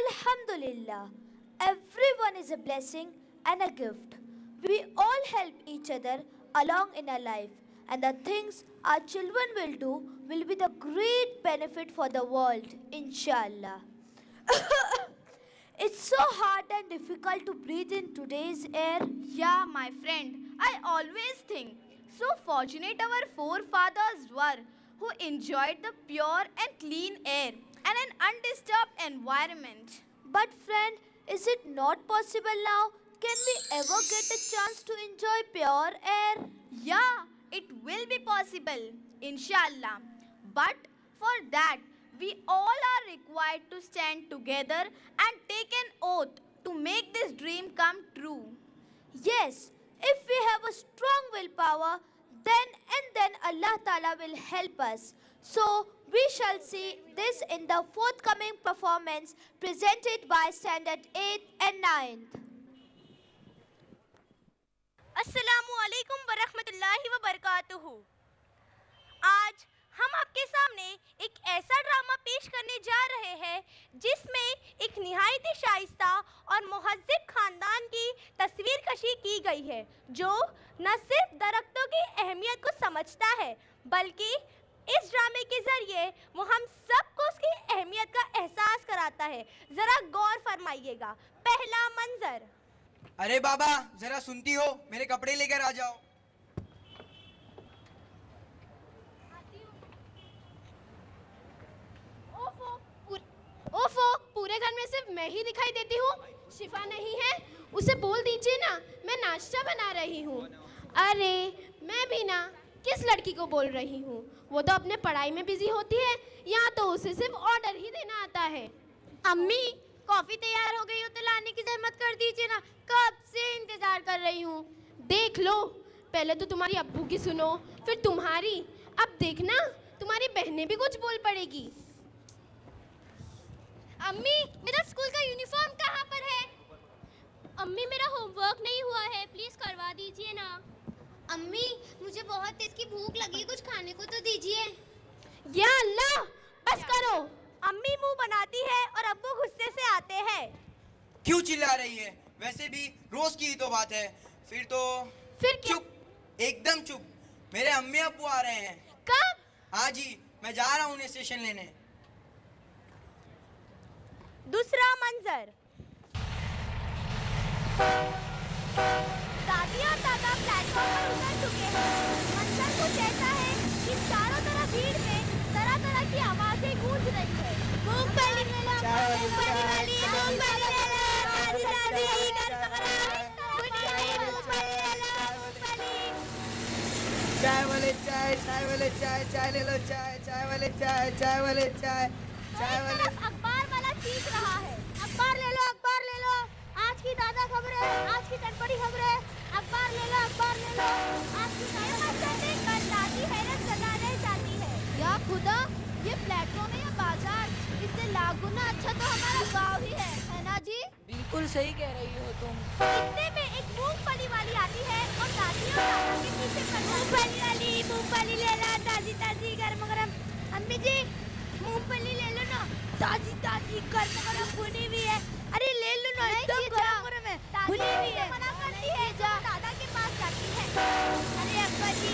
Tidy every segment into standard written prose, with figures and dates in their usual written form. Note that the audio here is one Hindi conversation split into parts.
Alhamdulillah, everyone is a blessing and a gift. We all help each other along in our life, and the things our children will do will be the great benefit for the world, inshallah. It's so hard and difficult to breathe in today's air. Yeah, my friend, I always think so fortunate our forefathers were who enjoyed the pure and clean air and an undisturbed environment. But friend, is it not possible now? Can we ever get a chance to enjoy pure air? Yeah, it will be possible, inshallah. But for that, we all are required to stand together and take an oath to make this dream come true. Yes, if we have a strong willpower, then Allah Ta'ala will help us. So we shall see this in the forthcoming performance presented by Standard 8th and 9th. अस्सलामु अलैकुम वरहमतुल्लाहि वबरकातुहू। आज हम आपके सामने एक ऐसा ड्रामा पेश करने जा रहे हैं जिसमें एक निहायत शाइस्ता और मुहज़्ज़िब खानदान की तस्वीर कशी की गई है जो न सिर्फ दरख्तों की अहमियत को समझता है बल्कि इस ड्रामे के ज़रिए वो हम सबको उसकी अहमियत का एहसास कराता है। ज़रा गौर फरमाइएगा। पहला मंजर। अरे बाबा, जरा सुनती हो, मेरे कपड़े लेकर आ जाओ। ओफो, पूरे घर में सिर्फ मैं ही दिखाई देती हूँ। शिफा नहीं है, उसे बोल दीजिए ना, मैं नाश्ता बना रही हूँ। अरे मैं भी ना किस लड़की को बोल रही हूँ, वो तो अपने पढ़ाई में बिजी होती है, यहाँ तो उसे सिर्फ ऑर्डर ही देना आता है। अम्मी, कॉफी तैयार हो गई हो तो लाने की जहमत कर दीजिए ना, कब से इंतजार कर रही हूँ। देख लो, पहले तो तुम्हारी अब्बू की सुनो, फिर तुम्हारी, अब देखना तुम्हारी बहनें भी कुछ बोल पड़ेगी। अम्मी, मेरा स्कूल का यूनिफॉर्म कहाँ पर है? अम्मी, मेरा होमवर्क नहीं हुआ है, प्लीज करवा दीजिए ना। अम्मी, मुझे बहुत तेज की भूख लगी, कुछ खाने को तो दीजिए। या अल्लाह, बस करो। अम्मी मुंह बनाती है और अब्बू गुस्से से आते हैं। क्यों चिल्ला रही है? वैसे भी रोज की ही तो बात है। फिर क्या? चुप, एकदम चुप। मेरे अम्मी अब्बू आ रहे हैं। कब? हाँ जी, मैं जा रहा हूँ उन्हें स्टेशन लेने। दूसरा मंजर। दादी और दादा प्लेटफॉर्म पर उतर चुके हैं। मंजर कुछ ऐसा है कि चारों तरफ भीड़ में तरह तरह की आवाजें गूंज रही है। मूंगफली ले लो, मूंगफली वाली, मूंगफली ले लो, दादी दादी घर पकड़ा, मूंगफली ले लो, मूंगफली। चाय वाले चाय, चाय वाले चाय, चाय ले लो चाय, चाय वाले चाय, चाय वाले चाय, चाय वाले। अखबार वाला चीख रहा है, अखबार ले लो, अखबार ले लो, आज की ताजा खबरें, आज की चटपटी खबरें, अखबार ले लो, अखबार ले लो, आज की ताजा खबरें। कर दादी हैरत जताने जाती है। या खुदा, ये प्लेटफॉर्म है या बाजार? इससे लाख गुना अच्छा तो हमारा गांव ही है ना जी? बिल्कुल सही कह रही हो तुम। इतने में एक मूंगफली वाली आती है और दादी और दादा के पीछे मूंगफली वाली, मूंगफली ले लो, ताजी ताजी गरम गरम। अम्मी जी, मूंगफली ले लो ना, ताजी ताजी गरम गरम भुनी हुई है। अरे ले लो ना, एकदम गरम गरम है, भुनी हुई है। मना करती है, दादा के पास जाती है। अरे अब्बा जी,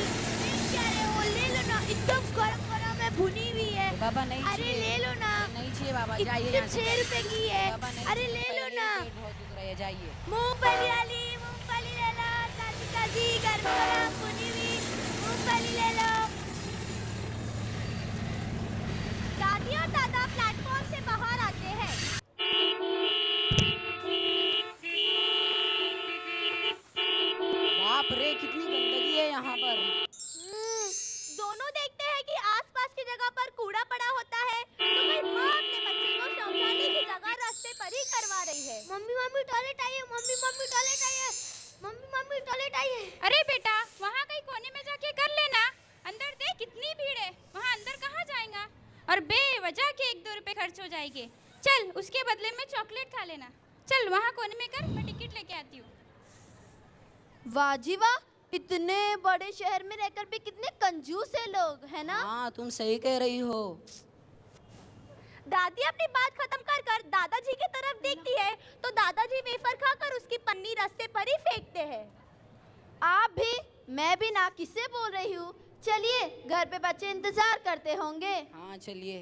क्या रहे हो, ले लो ना, एकदम गरम गरम है, भुनी हुई है। बाबा नहीं अरे चाहिए। ले लो ना, नहीं चाहिए बाबा, जाइए यहाँ से। 6 रुपए की है। बाबा नहीं अरे ले लो ना, पेट बहुत दुख रहा है, जाइए। मूंगफली वाली, मूंगफली ले लो, ताजी ताजी गरम गरम भुनी हुई मूंगफली ले लो। दादी और दादा प्लेटफॉर्म से बाहर आते हैं। बाप रे, कितनी गंदगी है यहाँ पर। दोनों देखते हैं कि आसपास की जगह पर कूड़ा पड़ा होता है तो कोई माँ अपने बच्चे को शौचालय की जगह रास्ते पर ही करवा रही है। मम्मी मम्मी टॉयलेट आई है, मम्मी मम्मी टॉयलेट आई है, मम्मी मम्मी टॉयलेट आई है। अरे बेटा, वहाँ कहीं कोने में जाके कर लेना। अंदर देख कितनी भीड़ है, वहाँ अंदर कहाँ जाएगा और बेवजह के 1-2 रुपए खर्च हो जाएंगे। चल, उसके बदले में चॉकलेट खा लेना। चल वहाँ कोने में कर, मैं टिकट लेके आती हूँ। वाह जी वाह, इतने बड़े शहर में रहकर भी कितने कंजूस है लोग, है ना? हाँ, तुम सही कह रही हो। दादी अपनी बात खत्म कर कर दादाजी की तरफ देखती है तो दादाजी वेफर खाकर उसकी पन्नी रास्ते पर ही फेंकते हैं। आप भी, मैं भी ना, किससे बोल रही हूँ। चलिए, घर पे बच्चे इंतजार करते होंगे। हाँ चलिए।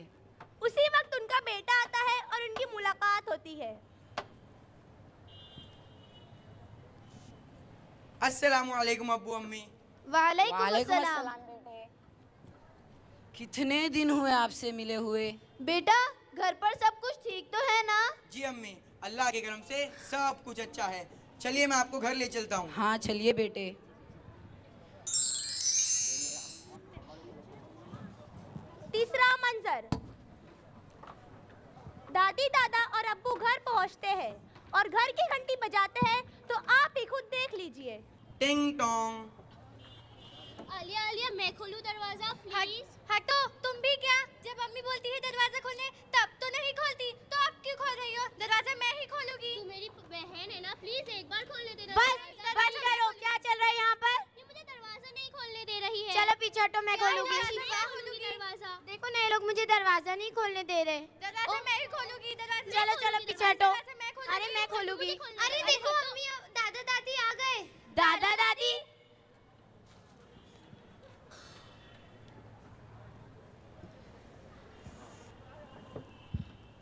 उसी वक्त उनका बेटा आता है और उनकी मुलाकात होती है। अस्सलाम वालेकुम अब्बू अम्मी। वालेकुम वालेकुम अस्सलाम। अस्सलाम बेटे। कितने दिन हुए आपसे मिले हुए? बेटा, घर पर सब कुछ ठीक तो है ना? जी अम्मी, अल्लाह के करम से सब कुछ अच्छा है। चलिए मैं आपको घर ले चलता हूँ। हाँ चलिए बेटे। तीसरा मंजर, दादी दादा और अब्बू घर पहुंचते हैं और घर की घंटी बजाते हैं तो आप ही खुद देख लीजिए। टिंग टोंग। आलिया आलिया, मैं खोलूं दरवाजा प्लीज? हटो, तुम भी क्या? जब अम्मी बोलती है दरवाजा खोलने तब तो नहीं खोलती, तो आप क्यों खोल रही हो? दरवाजा मैं ही खोलूंगी। तू मेरी बहन है ना, प्लीज एक बार खोलने दे। बस बंद करो, क्या चल रहा है यहाँ पर? ये मुझे दरवाजा नहीं खोलने दे रही है। चलो पीछे हटो, मैं खोलूंगी। मैं खोलूंगी दरवाजा। देखो ना, ये लोग मुझे दरवाजा नहीं खोलने दे रहे। दरवाजा मैं ही खोलूंगी। दरवाजा चलो चलो पीछे हटो। अरे मैं खोलूंगी। अरे देखो अम्मी, दादा दादी आ गए। दादा दादी,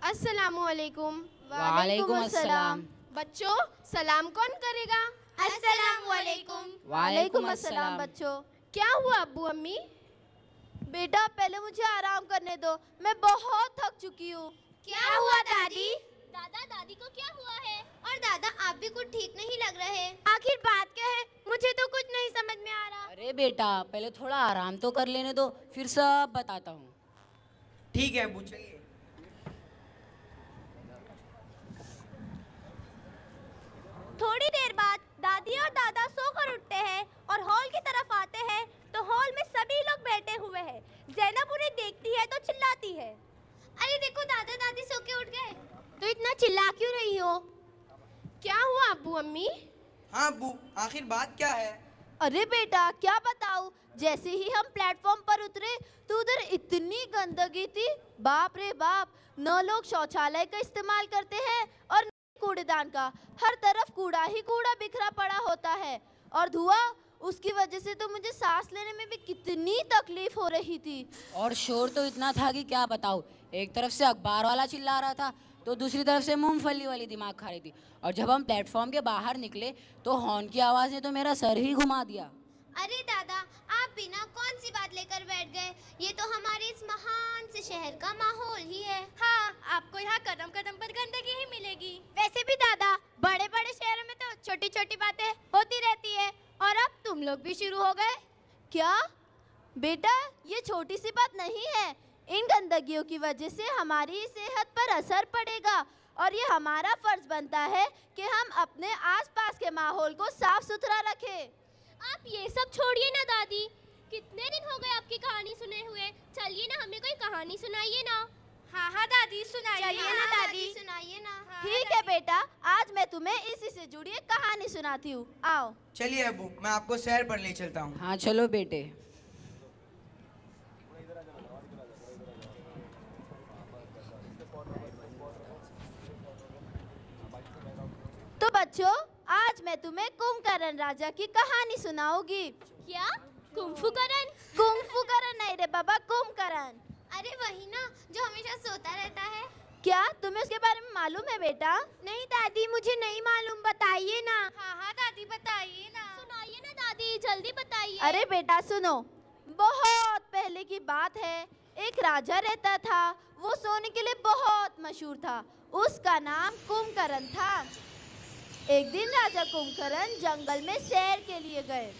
अस्सलामुअलैकुम। वालेकुम अस्सलाम। बच्चों, सलाम कौन करेगा? अस्सलामुअलैकुम। वालेकुम अस्सलाम। बच्चों, क्या हुआ अब्बू अम्मी? बेटा पहले मुझे आराम करने दो, मैं बहुत थक चुकी हूँ। क्या हुआ दादी? दादा दादी को क्या हुआ है? और दादा आप भी कुछ ठीक नहीं लग रहे। आखिर बात क्या है? मुझे तो कुछ नहीं समझ में आ रहा। अरे बेटा पहले थोड़ा आराम तो कर लेने दो, फिर सब बताता हूँ। ठीक है अब्बू, चलिए। थोड़ी देर बाद दादी और दादा सोकर उठते हैं और हॉल की तरफ आते हैं तो हॉल में सभी लोग बैठे हुए हैं। ज़ैनब उन्हें देखती है तो चिल्लाती है, अरे देखो दादा दादी सो के उठ गए। तो इतना चिल्ला क्यों रही हो? क्या हुआ अब्बू अम्मी? हाँ अब्बू, आखिर बात क्या है? अरे बेटा क्या बताऊं, जैसे ही हम प्लेटफॉर्म पर उतरे तो उधर इतनी गंदगी थी, बाप रे बाप। न लोग शौचालय का इस्तेमाल करते हैं और न कूड़ेदान का। हर तरफ कूड़ा ही कूड़ा बिखरा पड़ा होता है और धुआं, उसकी वजह से तो मुझे सांस लेने में भी कितनी तकलीफ हो रही थी। और शोर तो इतना था कि क्या बताऊँ। एक तरफ से अखबार वाला चिल्ला रहा था तो दूसरी तरफ से मूंगफली वाली दिमाग खा रही थी। और जब हम प्लेटफॉर्म के बाहर निकले तो हॉर्न की आवाज़ ने तो मेरा सर ही घुमा दिया। अरे दादा आप बिना कौन सी बात लेकर बैठ गए? ये तो हमारे इस महान से शहर का माहौल ही है। हाँ, आपको यहाँ कदम कदम पर गंदगी ही मिलेगी। वैसे भी दादा, बड़े बड़े शहरों में तो छोटी छोटी बातें होती रहती है और अब तुम लोग भी शुरू हो गए क्या? बेटा ये छोटी सी बात नहीं है। इन गंदगियों की वजह से हमारी सेहत पर असर पड़ेगा और ये हमारा फर्ज बनता है कि हम अपने आसपास के माहौल को साफ सुथरा रखें। आप ये सब छोड़िए ना दादी, कितने दिन हो गए आपकी कहानी सुने हुए। चलिए ना, हमें कोई कहानी सुनाइए ना। हाँ हाँ दादी सुनाइए। चलिए ना दादी। सुनाइए ना। ठीक है बेटा, आज मैं तुम्हें इसी से जुड़ी एक कहानी सुनाती हूँ। आओ। चलिए अब्बू, मैं आपको सैर पर ले चलता हूँ। हाँ चलो बेटे। तो बच्चों, आज मैं तुम्हें कुंभकर्ण राजा की कहानी सुनाऊंगी। क्या? कुंफू करण? कुंफू करण नहीं रे बाबा, कुंभकर्ण। अरे वही ना जो हमेशा सोता रहता है। क्या तुम्हें उसके बारे में मालूम है बेटा? नहीं दादी मुझे नहीं मालूम, बताइए ना। हाँ हाँ दादी बताइए ना। सुनाइए ना दादी, जल्दी बताइए। अरे बेटा सुनो, बहुत पहले की बात है। एक राजा रहता था, वो सोने के लिए बहुत मशहूर था। उसका नाम कुंभकर्ण था। एक दिन राजा कुंभकर्ण जंगल में सैर के लिए गए।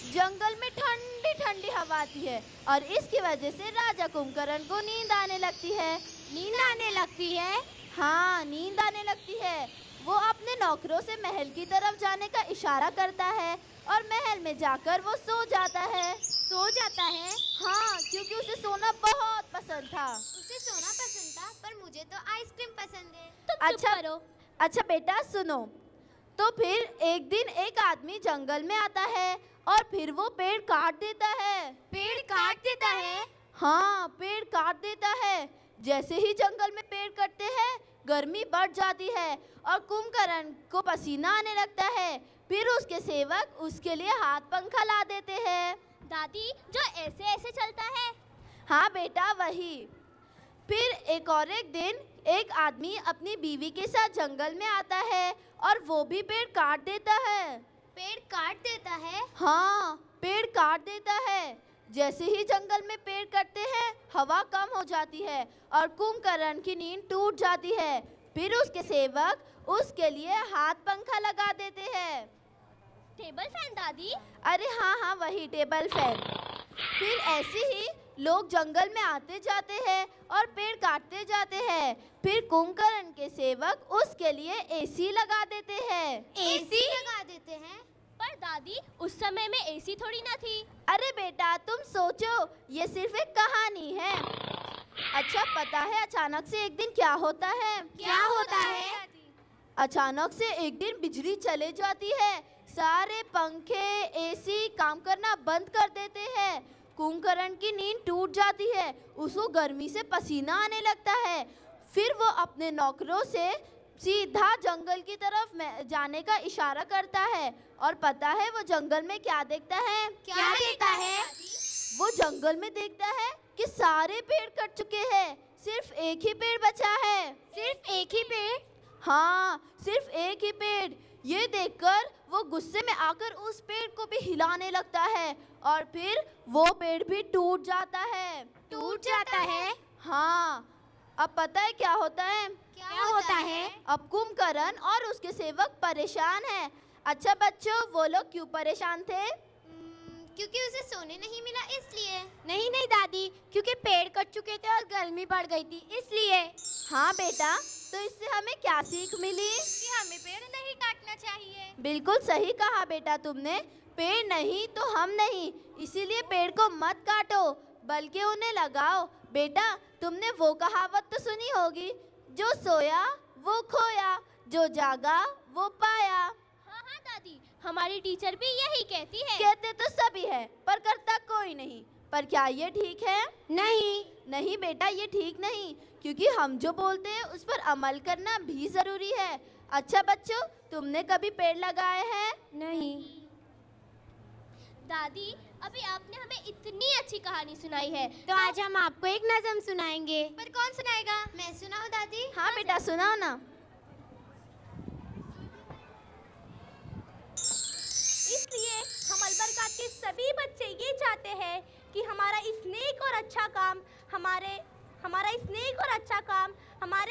जंगल में ठंडी ठंडी हवा आती है और इसकी वजह से राजा कुंभकर्ण को नींद आने लगती है। नींद आने लगती है? हाँ, नींद आने लगती है। वो अपने नौकरों से महल की तरफ जाने का इशारा करता है और महल में जाकर वो सो जाता है। सो जाता है? हाँ, क्योंकि उसे सोना बहुत पसंद था। उसे सोना पसंद था, पर मुझे तो आइसक्रीम पसंद है। तुम चुप करो। अच्छा बेटा सुनो। तो फिर एक दिन एक आदमी जंगल में आता है और फिर वो पेड़ काट देता है। पेड़ काट देता है? हाँ, पेड़ काट देता है। जैसे ही जंगल में पेड़ कटते हैं गर्मी बढ़ जाती है और कुंभकर्ण को पसीना आने लगता है। फिर उसके सेवक उसके लिए हाथ पंखा ला देते हैं। दादी, जो ऐसे ऐसे चलता है? हाँ बेटा, वही। फिर एक दिन एक आदमी अपनी बीवी के साथ जंगल में आता है और वो भी पेड़ काट देता है। पेड़ काट देता है? हाँ, पेड़ काट देता है। जैसे ही जंगल में पेड़ कटते हैं हवा कम हो जाती है और कुंभकर्ण की नींद टूट जाती है। फिर उसके सेवक उसके लिए हाथ पंखा लगा देते हैं। टेबल फैन दादी? अरे हाँ, वही टेबल फैन। फिर ऐसे ही लोग जंगल में आते जाते हैं और पेड़ काटते जाते हैं। फिर कुंभकर्ण के सेवक उसके लिए एसी लगा देते हैं। एसी लगा देते हैं? पर दादी, उस समय में एसी थोड़ी ना थी। अरे बेटा, तुम सोचो, ये सिर्फ एक कहानी है। अच्छा, पता है अचानक से एक दिन क्या होता है? क्या होता है? अचानक से एक दिन बिजली चले जाती है। सारे पंखे, एसी काम करना बंद कर देते हैं। कुंभकर्ण की नींद टूट जाती है। उसको गर्मी से पसीना आने लगता है। फिर वो अपने नौकरों से सीधा जंगल की तरफ जाने का इशारा करता है। और पता है वो जंगल में क्या देखता है? क्या देखता है? वो जंगल में देखता है कि सारे पेड़ कट चुके हैं, सिर्फ एक ही पेड़ बचा है। सिर्फ एक ही पेड़? हाँ, सिर्फ एक ही पेड़। ये देखकर वो गुस्से में आकर उस पेड़ को भी हिलाने लगता है और फिर वो पेड़ भी टूट जाता है। टूट जाता है? हाँ। अब पता है क्या होता है? क्या होता है? अब कुंभकर्ण और उसके सेवक परेशान हैं। अच्छा बच्चों, वो लोग क्यों परेशान थे? क्योंकि उसे सोने नहीं मिला इसलिए। नहीं दादी, क्योंकि पेड़ कट चुके थे और गर्मी बढ़ गई थी इसलिए। हाँ बेटा, तो इससे हमें क्या सीख मिली? कि हमें पेड़ नहीं काटना चाहिए। बिल्कुल सही कहा बेटा तुमने। पेड़ नहीं तो हम नहीं, इसीलिए पेड़ को मत काटो बल्कि उन्हें लगाओ। बेटा, तुमने वो कहावत तो सुनी होगी, जो सोया वो खोया, जो जागा वो पाया। हाँ दादी, हमारी टीचर भी यही कहती है। कहते तो सभी है पर करता कोई नहीं। पर क्या ये ठीक है? नहीं बेटा, ये ठीक नहीं, क्योंकि हम जो बोलते हैं उस पर अमल करना भी जरूरी है। अच्छा बच्चों, तुमने कभी पेड़ लगाए हैं? नहीं। दादी, अभी आपने हमें इतनी अच्छी कहानी सुनाई है, तो आज हम आपको एक नज़म सुनाएंगे। पर कौन सुनाएगा? मैं सुनाऊं दादी? हाँ बेटा, सुनाओ ना। इसलिए हम अलबरकात के सभी बच्चे ये चाहते हैं कि हमारा इस नेक और अच्छा काम हमारे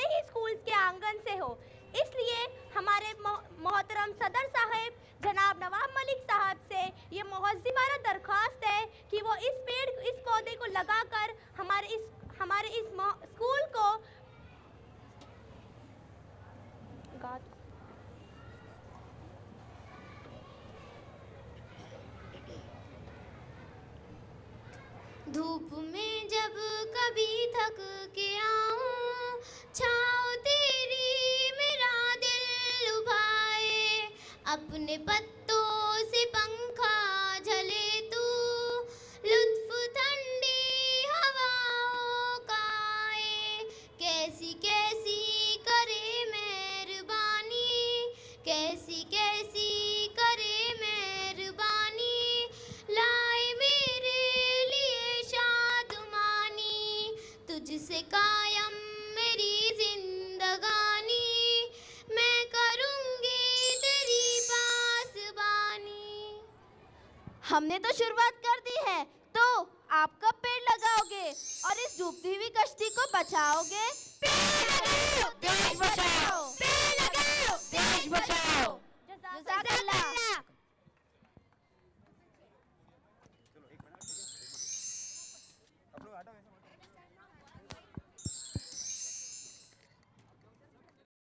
ही स्कूल्स के आंगन से हो। इसलिए हमारे मोहतरम सदर साहब जनाब नवाब मलिक साहब से ये मुअज़्ज़माना दरख्वास्त है कि वो इस पौधे को लगाकर हमारे इस स्कूल को धूप में जब कभी थक के आऊं, छाँव तेरी मेरा दिल लुभाए, अपने पत्तों से पंखा झले तू, लुत्फ ठंडी हवाओं का आए। कैसी कैसी करे मेहरबानी, कैसी कैसी करे मेहरबानी, लाए मेरे लिए शादमानी, तुझसे कायम मेरी जिंदगानी, मैं करूँगी तेरी पासबानी। हमने तो शुरुआत कर दी है, तो आप कब पेड़ लगाओगे और इस डूबती हुई कश्ती को बचाओगे? देश बचाओ, पेड़ लगाओ, देश बचाओ। जज़ाकल्लाह।